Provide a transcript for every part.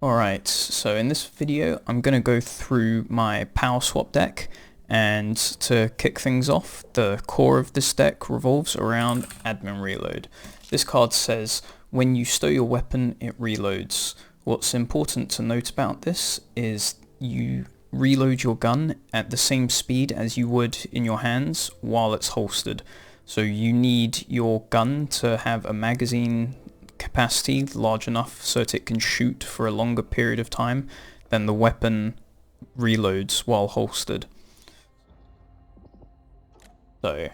Alright, so in this video I'm going to go through my power swap deck, and to kick things off, the core of this deck revolves around admin reload. This card says when you stow your weapon it reloads. What's important to note about this is you reload your gun at the same speed as you would in your hands while it's holstered. So you need your gun to have a magazine capacity large enough so that it can shoot for a longer period of time than the weapon reloads while holstered. So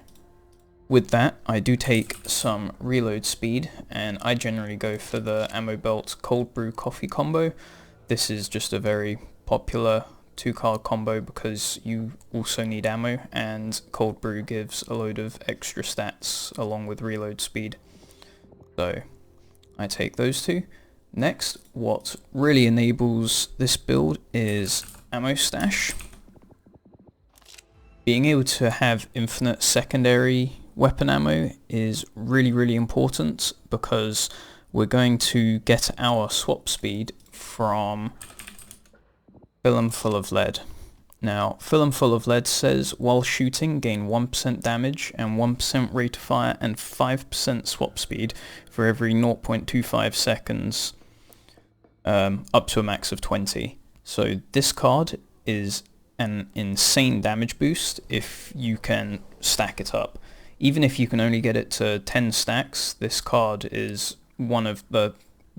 with that, I do take some reload speed, and I generally go for the ammo belt cold brew coffee combo. This is just a very popular 2-card combo because you also need ammo, and cold brew gives a load of extra stats along with reload speed. So I take those two. Next, what really enables this build is ammo stash. Being able to have infinite secondary weapon ammo is really important because we're going to get our swap speed from fill 'em full of lead. Now, fill 'em full of lead says while shooting gain 1% damage and 1% rate of fire and 5% swap speed for every 0.25 seconds up to a max of 20. So this card is an insane damage boost if you can stack it up. Even if you can only get it to 10 stacks, this card is one of the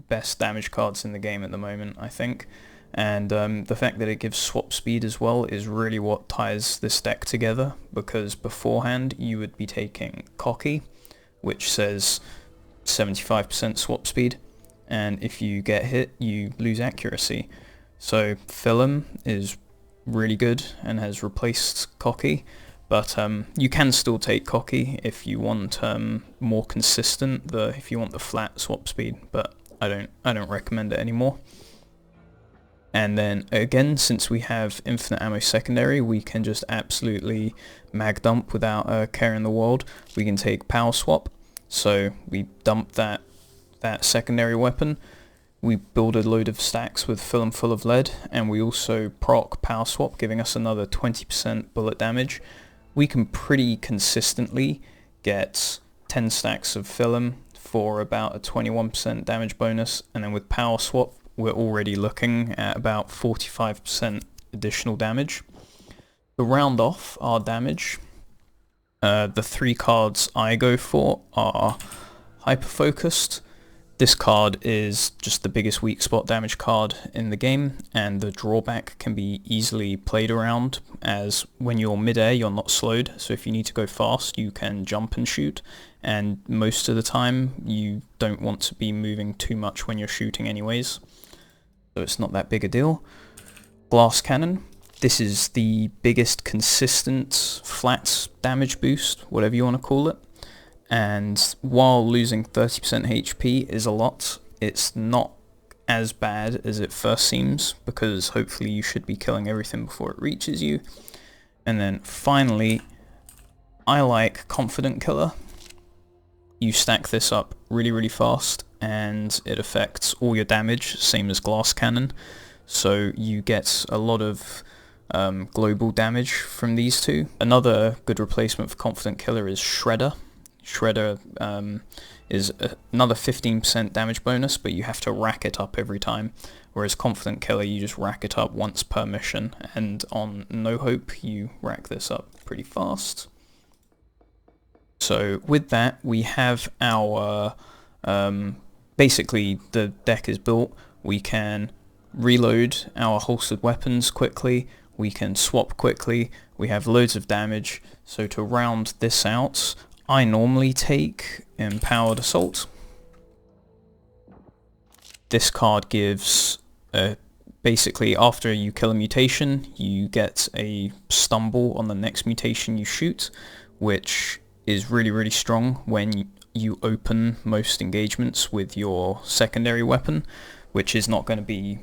best damage cards in the game at the moment, I think. And the fact that it gives swap speed as well is really what ties this deck together, because beforehand you would be taking Cocky, which says 75% swap speed, and if you get hit you lose accuracy. So Film is really good and has replaced Cocky, but you can still take Cocky if you want more consistent, if you want the flat swap speed, but I don't recommend it anymore. And then again, since we have infinite ammo secondary, we can just absolutely mag dump without a care in the world. We can take power swap, so we dump that secondary weapon, we build a load of stacks with fill 'em full of lead, and we also proc power swap, giving us another 20% bullet damage. We can pretty consistently get 10 stacks of fill 'em for about a 21% damage bonus, and then with power swap we're already looking at about 45% additional damage. To round off our damage, the 3 cards I go for are hyper focused. This card is just the biggest weak spot damage card in the game, and the drawback can be easily played around, as when you're mid-air you're not slowed, so if you need to go fast you can jump and shoot, and most of the time you don't want to be moving too much when you're shooting anyways, so it's not that big a deal. Glass cannon. This is the biggest consistent flat damage boost, whatever you want to call it. And while losing 30% HP is a lot, it's not as bad as it first seems, because hopefully you should be killing everything before it reaches you. And then finally, I like Confident Killer. You stack this up really fast, and it affects all your damage, same as Glass Cannon. So you get a lot of global damage from these two. Another good replacement for Confident Killer is Shredder. Shredder is another 15% damage bonus, but you have to rack it up every time, whereas Confident Killer you just rack it up once per mission, and on No Hope you rack this up pretty fast. So with that we have our basically the deck is built. We can reload our holstered weapons quickly, we can swap quickly, we have loads of damage. So to round this out, I normally take Empowered Assault. This card gives basically after you kill a mutation you get a stumble on the next mutation you shoot, which is really strong when you open most engagements with your secondary weapon, which is not going to be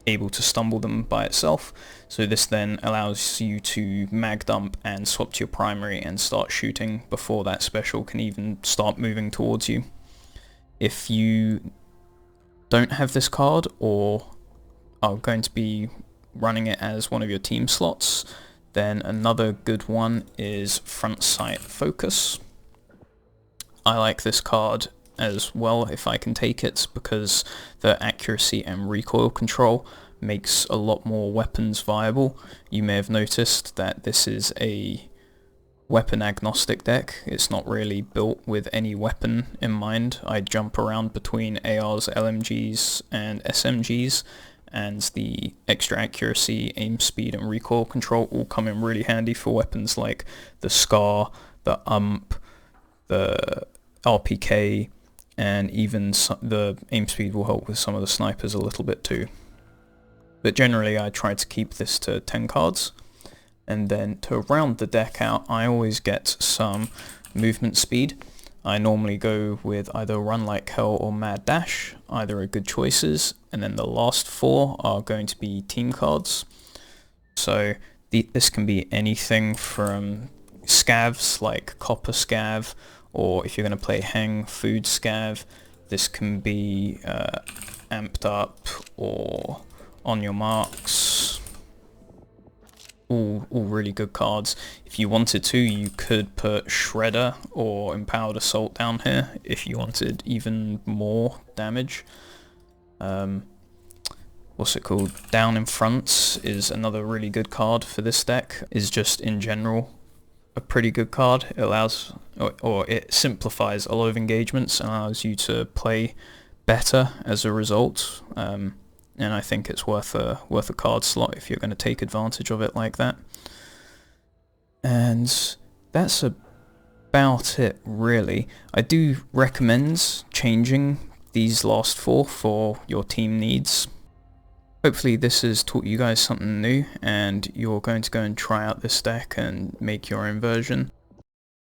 able to stumble them by itself. So this then allows you to mag dump and swap to your primary and start shooting before that special can even start moving towards you. If you don't have this card, or are going to be running it as one of your team slots. Then another good one is front sight focus. I like this card as well if I can take it, because the accuracy and recoil control makes a lot more weapons viable. You may have noticed that this is a weapon agnostic deck. It's not really built with any weapon in mind. I jump around between ARs, LMGs and SMGs, and the extra accuracy, aim speed and recoil control all come in really handy for weapons like the SCAR, the the RPK, and even the aim speed will help with some of the snipers a little bit too. But generally I try to keep this to 10 cards. And then to round the deck out, I always get some movement speed. I normally go with either Run Like Hell or Mad Dash. Either are good choices. And then the last 4 are going to be team cards. So this can be anything from scavs like Copper Scav, or if you're going to play Hang, Food Scav. This can be Amped Up or On Your Marks. All really good cards. If you wanted to, you could put Shredder or Empowered Assault down here if you wanted even more damage. What's it called? Down in Front is another really good card for this deck. Is just in general a pretty good card. It allows, or it simplifies a lot of engagements and allows you to play better as a result. And I think it's worth a card slot if you're going to take advantage of it like that. And that's about it really. I do recommend changing these last 4 for your team needs. Hopefully this has taught you guys something new and you're going to go and try out this deck and make your own version.